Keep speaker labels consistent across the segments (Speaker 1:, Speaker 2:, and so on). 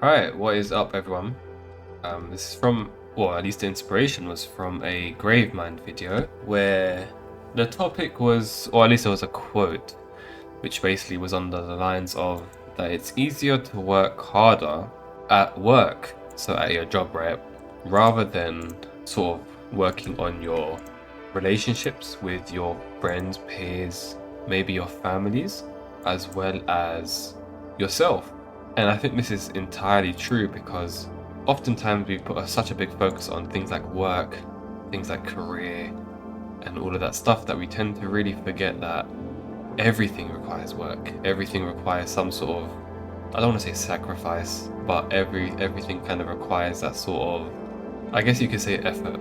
Speaker 1: Alright, what is up, everyone? This is from, well, at least the inspiration was from a Gravemind video where the topic was, or at least there was a quote, which basically was under the lines of that it's easier to work harder at work, so at your job, right, rather than sort of working on your relationships with your friends, peers, maybe your families, as well as yourself. And I think this is entirely true because oftentimes we put such a big focus on things like work, things like career, and all of that stuff that we tend to really forget that everything requires work. Everything requires some sort of, I don't want to say sacrifice, but everything kind of requires that sort of, I guess you could say, effort.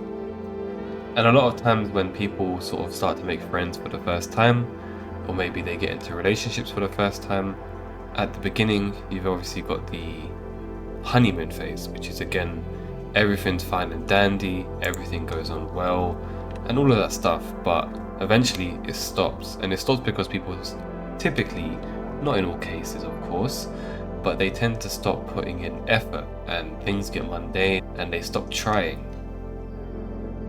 Speaker 1: And a lot of times when people sort of start to make friends for the first time, or maybe they get into relationships for the first time, at the beginning, you've obviously got the honeymoon phase, which is again, everything's fine and dandy, everything goes on well, and all of that stuff, but eventually it stops. And it stops because people typically, not in all cases of course, but they tend to stop putting in effort and things get mundane and they stop trying.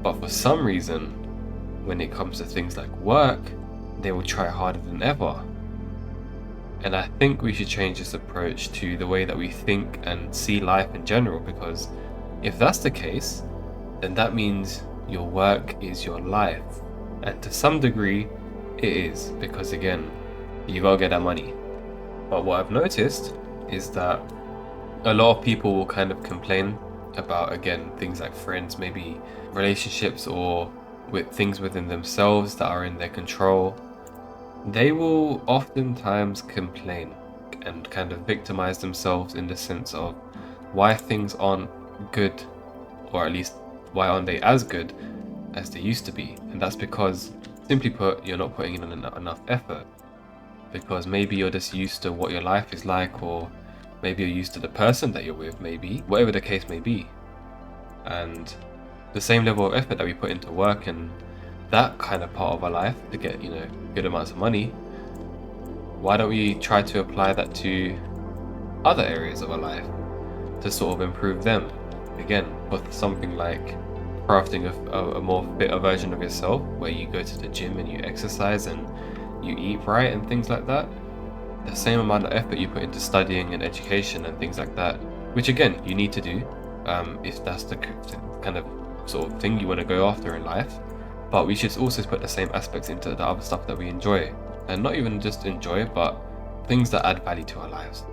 Speaker 1: But for some reason, when it comes to things like work, they will try harder than ever. And I think we should change this approach to the way that we think and see life in general, because if that's the case, then that means your work is your life. And to some degree, it is, because again, you gotta get that money. But what I've noticed is that a lot of people will kind of complain about, again, things like friends, maybe relationships, or with things within themselves that are in their control. They will oftentimes complain and kind of victimize themselves in the sense of why things aren't good, or at least why aren't they as good as they used to be. And that's because, simply put, you're not putting in enough effort. Because maybe you're just used to what your life is like, or maybe you're used to the person that you're with, maybe, whatever the case may be. And the same level of effort that we put into work and that kind of part of our life to get, good amounts of money, why don't we try to apply that to other areas of our life to sort of improve them? Again, with something like crafting a more fitter version of yourself, where you go to the gym and you exercise and you eat right and things like that. The same amount of effort you put into studying and education and things like that, which again, you need to do if that's the kind of sort of thing you want to go after in life. But we should also put the same aspects into the other stuff that we enjoy, and not even just enjoy, but things that add value to our lives.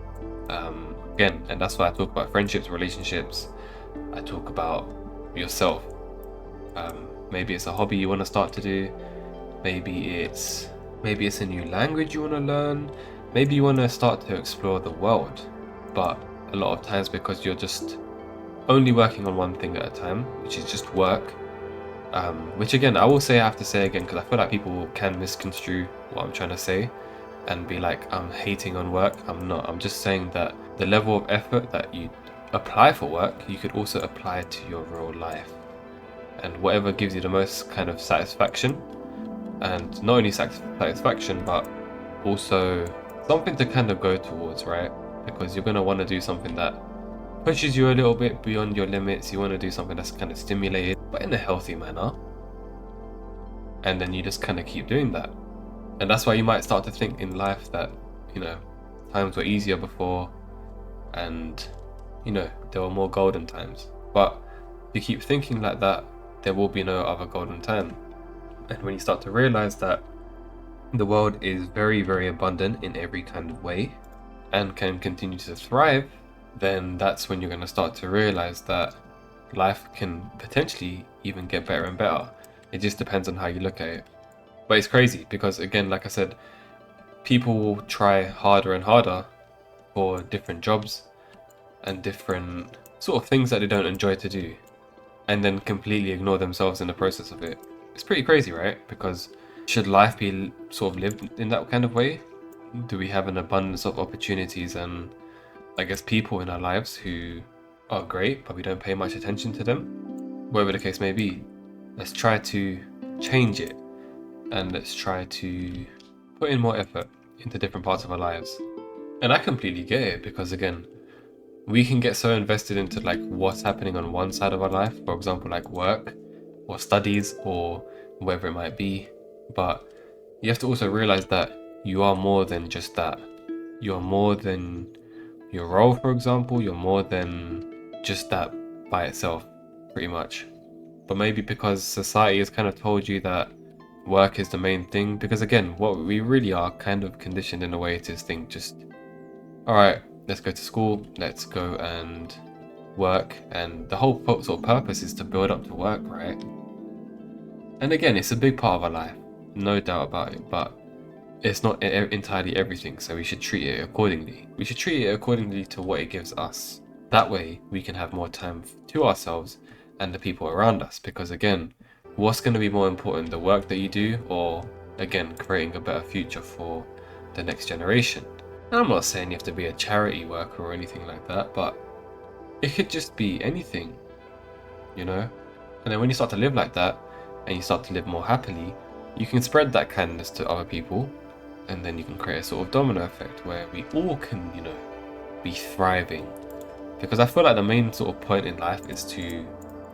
Speaker 1: Again, and that's why I talk about friendships, relationships. I talk about yourself. Maybe it's a hobby you want to start to do. Maybe it's a new language you want to learn. Maybe you want to start to explore the world. But a lot of times, because you're just only working on one thing at a time, which is just work. Which again, I have to say again, because I feel like people can misconstrue what I'm trying to say and be like, I'm hating on work. I'm not. I'm just saying that the level of effort that you apply for work, you could also apply to your real life. And whatever gives you the most kind of satisfaction, and not only satisfaction, but also something to kind of go towards, right? Because you're going to want to do something that pushes you a little bit beyond your limits. You want to do something that's kind of stimulated, but in a healthy manner. And then you just kind of keep doing that. And that's why you might start to think in life that, times were easier before, and, there were more golden times. But if you keep thinking like that, there will be no other golden time. And when you start to realize that the world is very, very abundant in every kind of way and can continue to thrive, then that's when you're going to start to realize that life can potentially even get better and better. It just depends on how you look at it. But it's crazy because, again, like I said, people will try harder and harder for different jobs and different sort of things that they don't enjoy to do, and then completely ignore themselves in the process of it. It's pretty crazy, right? Because should life be sort of lived in that kind of way? Do we have an abundance of opportunities and, I guess, people in our lives who are great, but we don't pay much attention to them? Whatever the case may be, let's try to change it, and let's try to put in more effort into different parts of our lives. And I completely get it, because again, we can get so invested into like what's happening on one side of our life, for example, like work or studies or whatever it might be. But you have to also realize that you are more than just that. You're more than your role, for example. You're more than just that by itself, pretty much. But maybe because society has kind of told you that work is the main thing, because again, what we really are kind of conditioned in a way to think just, all right, let's go to school, let's go and work, and the whole sort of purpose is to build up to work, right? And again, it's a big part of our life, no doubt about it, but it's not entirely everything, so we should treat it accordingly. We should treat it accordingly to what it gives us. That way, we can have more time to ourselves and the people around us, because again, what's going to be more important, the work that you do, or again, creating a better future for the next generation? And I'm not saying you have to be a charity worker or anything like that, but it could just be anything, you know? And then when you start to live like that, and you start to live more happily, you can spread that kindness to other people, and then you can create a sort of domino effect where we all can, you know, be thriving. Because I feel like the main sort of point in life is to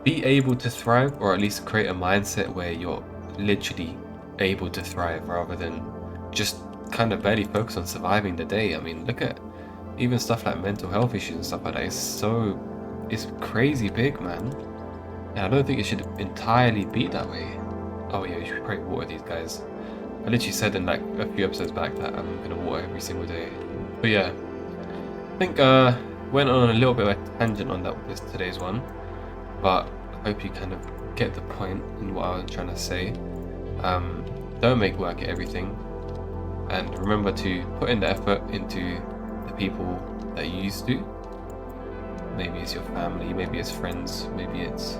Speaker 1: be able to thrive, or at least create a mindset where you're literally able to thrive rather than just kind of barely focus on surviving the day. I mean, look at even stuff like mental health issues and stuff like that. It's crazy big, man. And I don't think it should entirely be that way. Oh yeah, we should probably water these guys. I literally said in like a few episodes back that I'm gonna water every single day. But yeah, I think went on a little bit of a tangent on this today's one, but I hope you kind of get the point in what I was trying to say. Don't make work everything, and remember to put in the effort into the people that you used to. Maybe it's your family, maybe it's friends, maybe it's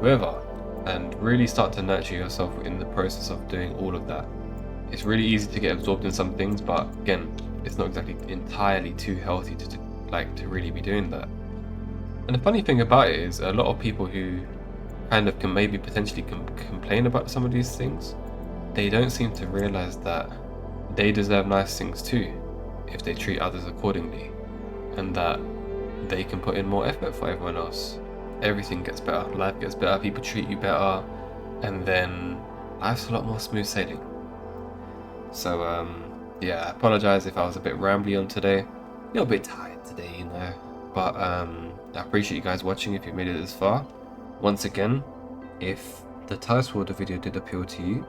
Speaker 1: whoever, and really start to nurture yourself in the process of doing all of that. It's really easy to get absorbed in some things, but again, it's not exactly entirely too healthy to really be doing that. And the funny thing about it is, a lot of people who kind of can maybe potentially complain about some of these things, they don't seem to realize that they deserve nice things too, if they treat others accordingly, and that they can put in more effort for everyone else. Everything gets better, life gets better, people treat you better, and then life's a lot more smooth sailing. So yeah, I apologize if I was a bit rambly on today, a little bit tired today, you know, but I appreciate you guys watching if you made it this far. Once again, if the title of the video did appeal to you,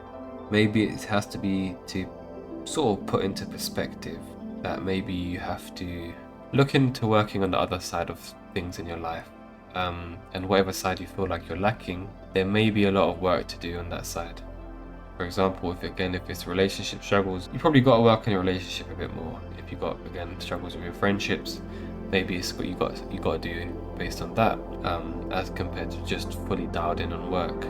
Speaker 1: maybe it has to be to sort of put into perspective that maybe you have to look into working on the other side of things in your life. And whatever side you feel like you're lacking, there may be a lot of work to do on that side. For example, if it's relationship struggles, you probably got to work on your relationship a bit more. If you got, again, struggles with your friendships, maybe it's what you got to do based on that, as compared to just fully dialed in on work.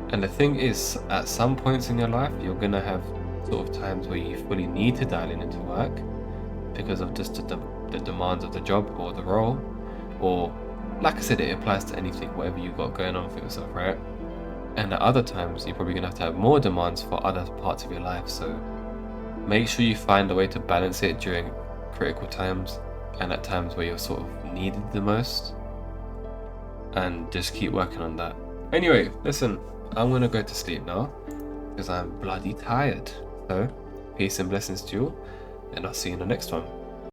Speaker 1: And the thing is, at some points in your life, you're gonna have sort of times where you fully need to dial into work because of just the demands of the job or the role, or like I said, it applies to anything, whatever you got going on for yourself, right? And at other times, you're probably gonna have more demands for other parts of your life. So make sure you find a way to balance it during critical times and at times where you're sort of needed the most, and just keep working on that. Anyway, listen, I'm gonna go to sleep now because I'm bloody tired. So peace and blessings to you all, and I'll see you in the next one.